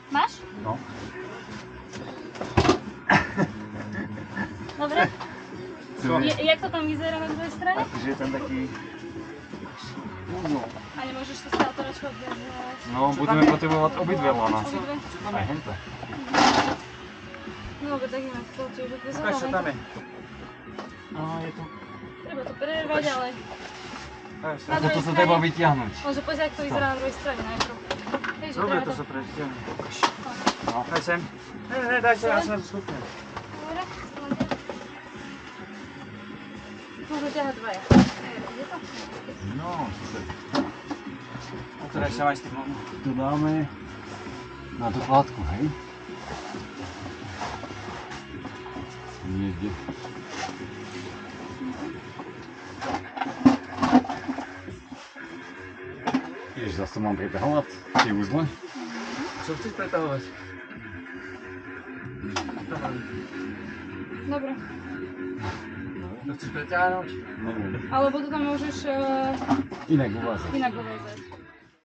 Máš? No. Dobre. Jak to tam vyzerá na druhej strane? Akože je tam taký... A nemôžeš to stále trošku bez... No, budeme potrebovať obidve lana. Obidve? Aj hento. No, dobre, tak ideme to tiež bez Ukáž, čo tam je. No, je to... Treba to prervať, ale... A toto sa treba vyťahnuť. Môže pozrieť, jak to vyzerá na druhej strane najprv. Takže Dobre, treba to sa pretiahne. No, daj sem. Ne, daj sem, ja sa stupnem. Dobre, môžu ťahať dvaja. Je to? No, super. A to daj sem aj s tým lonom. Tu dáme na tú kladku, hej? Niekde. Jež, zase to mám pretahovať, tie uzle. Čo chceš pretahovať? Dobre. To chceš preťahnuť? No, Alebo to tam môžeš inak uvázať. inak uväzať.